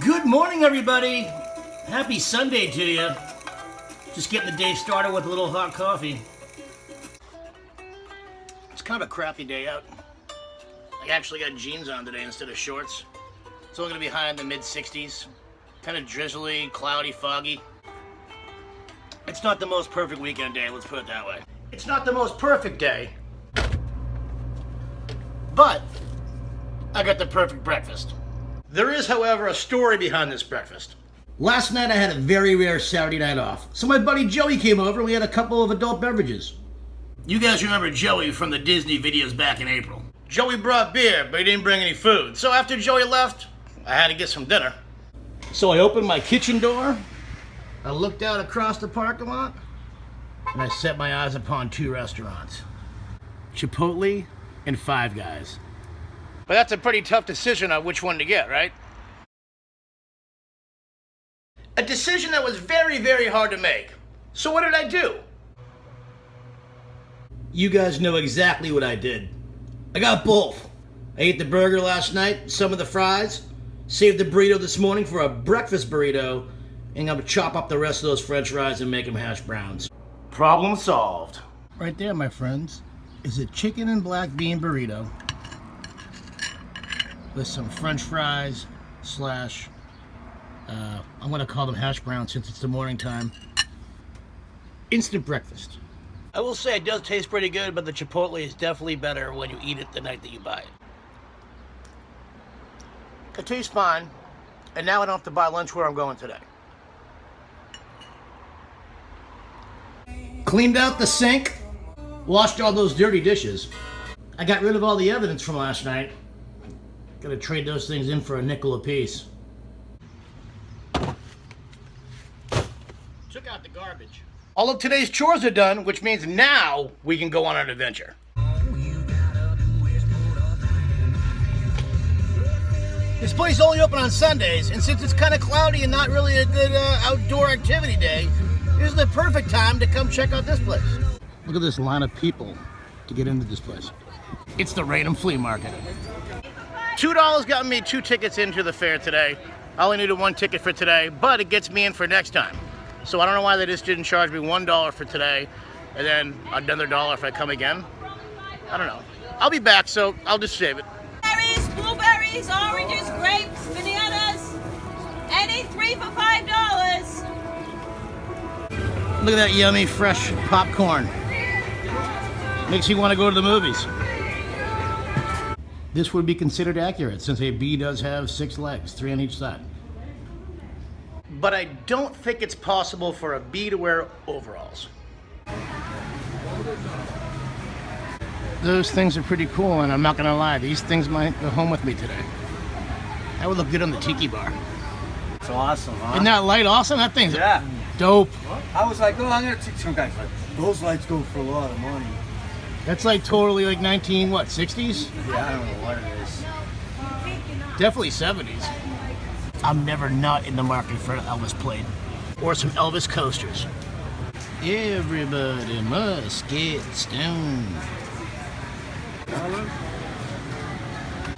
Good morning, everybody. Happy Sunday to you. Just getting the day started with a little hot coffee. It's kind of a crappy day out. I actually got jeans on today instead of shorts. It's only going to be high in the mid-60s. Kind of drizzly, cloudy, foggy. It's not the most perfect weekend day, let's put it that way. It's not the most perfect day, but I got the perfect breakfast. There is, however, a story behind this breakfast. Last night I had a very rare Saturday night off, so my buddy Joey came over and we had a couple of adult beverages. You guys remember Joey from the Disney videos back in April. Joey brought beer, but he didn't bring any food. So after Joey left, I had to get some dinner. So I opened my kitchen door, I looked out across the parking lot, and I set my eyes upon two restaurants. Chipotle and Five Guys. But that's a pretty tough decision on which one to get, right? A decision that was very, very hard to make. So what did I do? You guys know exactly what I did. I got both. I ate the burger last night, some of the fries, saved the burrito this morning for a breakfast burrito, and I'm gonna chop up the rest of those french fries and make them hash browns. Problem solved. Right there, my friends, is a chicken and black bean burrito with some french fries slash, I'm gonna call them hash browns since it's the morning time. Instant breakfast. I will say it does taste pretty good, but the Chipotle is definitely better when you eat it the night that you buy it. It tastes fine, and now I don't have to buy lunch where I'm going today. Cleaned out the sink, washed all those dirty dishes. I got rid of all the evidence from last night. Gonna trade those things in for a nickel apiece. Took out the garbage. All of today's chores are done, which means now we can go on an adventure. This place is only open on Sundays, and since it's kind of cloudy and not really a good outdoor activity day, this is the perfect time to come check out this place. Look at this line of people to get into this place. It's the Raynham Flea Market. $2 got me 2 tickets into the fair today. I only needed 1 ticket for today, but it gets me in for next time. So I don't know why they just didn't charge me $1 for today, and then another $1 if I come again. I don't know. I'll be back, so I'll just save it. Berries, blueberries, oranges, grapes, bananas, any 3 for $5. Look at that yummy, fresh popcorn. Makes you want to go to the movies. This would be considered accurate since a bee does have 6 legs, 3 on each side. But I don't think it's possible for a bee to wear overalls. Those things are pretty cool, and I'm not gonna lie, these things might go home with me today. That would look good on the tiki bar. It's awesome, huh? Isn't that light awesome? That thing's dope. I was like, oh, I'm gonna take some guys like, those lights go for a lot of money. That's like totally like 60s? Yeah, I don't know what it is. Definitely 70s. I'm never not in the market for an Elvis plate or some Elvis coasters. Everybody must get stoned.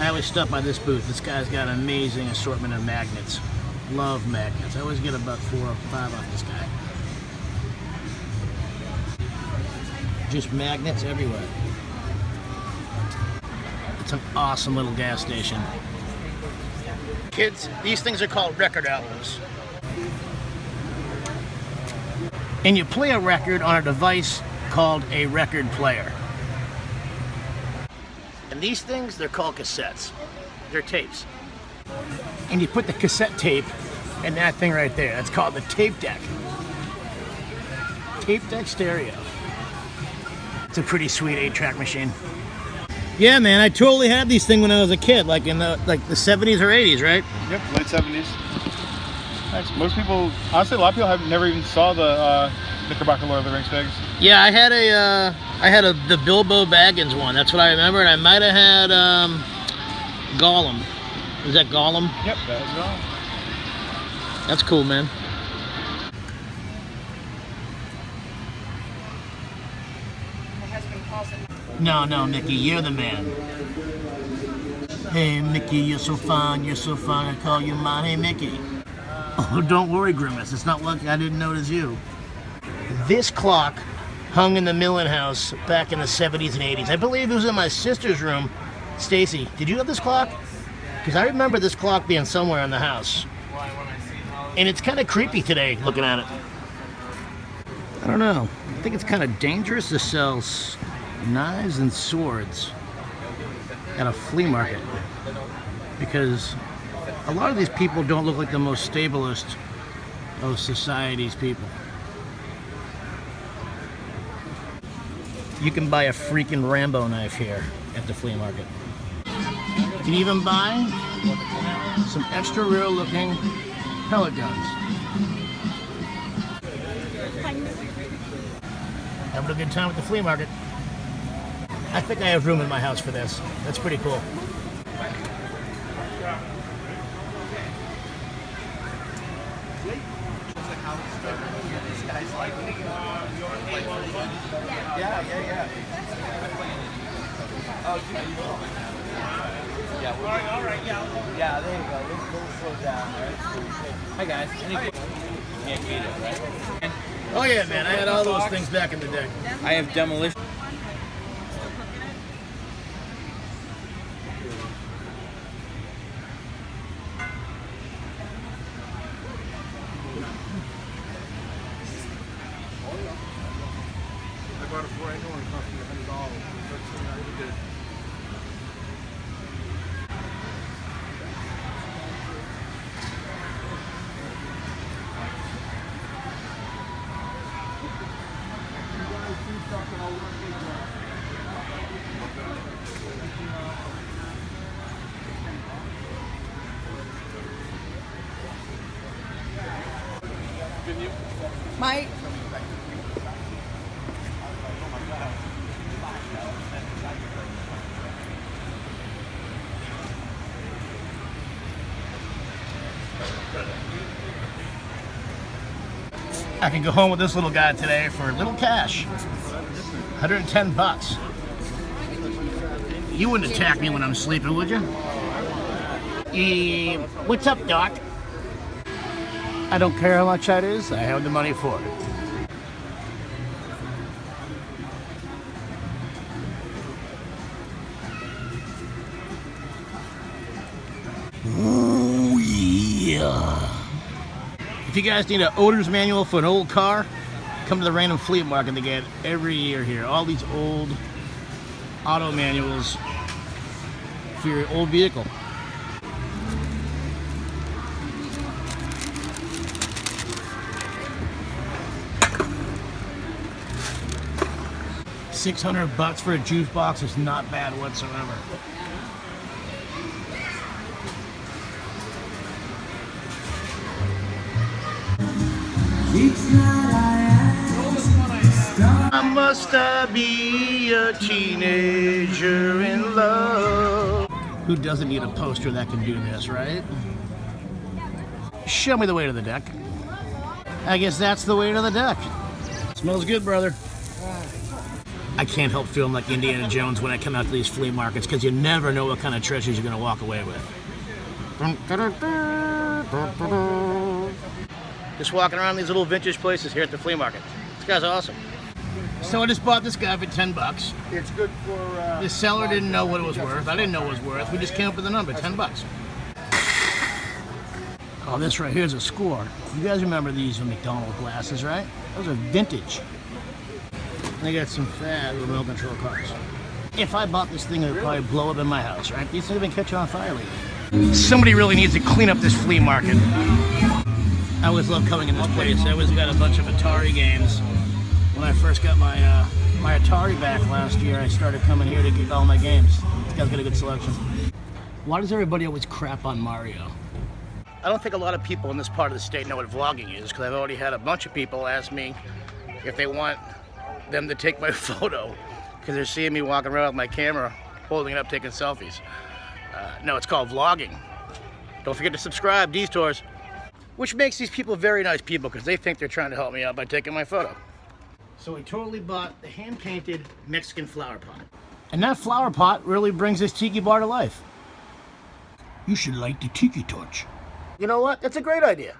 I always stop by this booth. This guy's got an amazing assortment of magnets. Love magnets. I always get about 4 or 5 off this guy. Just magnets everywhere. It's an awesome little gas station. Kids, these things are called record albums. And you play a record on a device called a record player. And these things, they're called cassettes. They're tapes. And you put the cassette tape in that thing right there. That's called the tape deck. Tape deck stereo. It's a pretty sweet 8-track machine. Yeah, man, I totally had these things when I was a kid, like in the 70s or 80s, right? Yep, late 70s. Nice. Most people, honestly, a lot of people have never even saw the Knickerbocker Lord of the Rings figs. Yeah, I had the Bilbo Baggins one. That's what I remember, and I might have had Gollum. Is that Gollum? Yep, that is Gollum. That's cool, man. No, Mickey, you're the man. Hey Mickey, you're so fine, I call you mine, hey Mickey. Oh, don't worry, Grimace, it's not like I didn't notice you. This clock hung in the Millen house back in the 70s and 80s. I believe it was in my sister's room. Stacy, did you have this clock? Because I remember this clock being somewhere in the house. And it's kind of creepy today, looking at it. I don't know. I think it's kind of dangerous to sell knives and swords at a flea market. Because a lot of these people don't look like the most stablest of society's people. You can buy a freaking Rambo knife here at the flea market. You can even buy some extra real looking pellet guns. Having a good time at the flea market. I think I have room in my house for this. That's pretty cool. Yeah, there you go. Let's slow down. Hi guys. Can't beat it, right? Oh yeah, man. I had all those things back in the day. I have demolition. I bought it for I know it cost me $100. That's what I did. Mike. I can go home with this little guy today for a little cash. 110 bucks. You wouldn't attack me when I'm sleeping, would you? What's up, Doc? I don't care how much that is. I have the money for it. Oh, yeah. If you guys need an owner's manual for an old car, come to the Raynham Flea market. They get every year here. All these old auto manuals for your old vehicle. $600 for a juice box is not bad whatsoever. Must I be a teenager in love? Who doesn't need a poster that can do this, right? Show me the way to the deck. I guess that's the way to the deck. Smells good, brother. I can't help feeling like Indiana Jones when I come out to these flea markets because you never know what kind of treasures you're going to walk away with. Just walking around these little vintage places here at the flea market. This guy's awesome. So I just bought this guy for 10 bucks. It's good for... The seller didn't know what it was worth. I didn't know what it was worth. We just came up with a number, 10 bucks. Oh, this right here is a score. You guys remember these McDonald's glasses, right? Those are vintage. They got some fat remote control cars. If I bought this thing, it would probably blow up in my house, right? These things have been catching on fire lately. Somebody really needs to clean up this flea market. I always love coming in this place. I always got a bunch of Atari games. When I first got my my Atari back last year, I started coming here to get all my games. This guy's got a good selection. Why does everybody always crap on Mario? I don't think a lot of people in this part of the state know what vlogging is, because I've already had a bunch of people ask me if they want them to take my photo, because they're seeing me walking around with my camera, holding it up, taking selfies. No, it's called vlogging. Don't forget to subscribe, Detours. Which makes these people very nice people, because they think they're trying to help me out by taking my photo. So we totally bought the hand-painted Mexican flower pot. And that flower pot really brings this tiki bar to life. You should light the tiki torch. You know what? That's a great idea.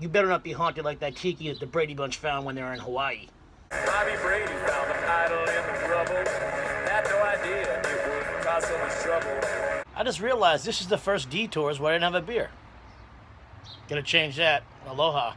You better not be haunted like that tiki that the Brady Bunch found when they were in Hawaii. Bobby Brady found the idol in the rubble. Had no idea it would cause so much trouble. I just realized this is the first detours where I didn't have a beer. Gonna change that. Aloha.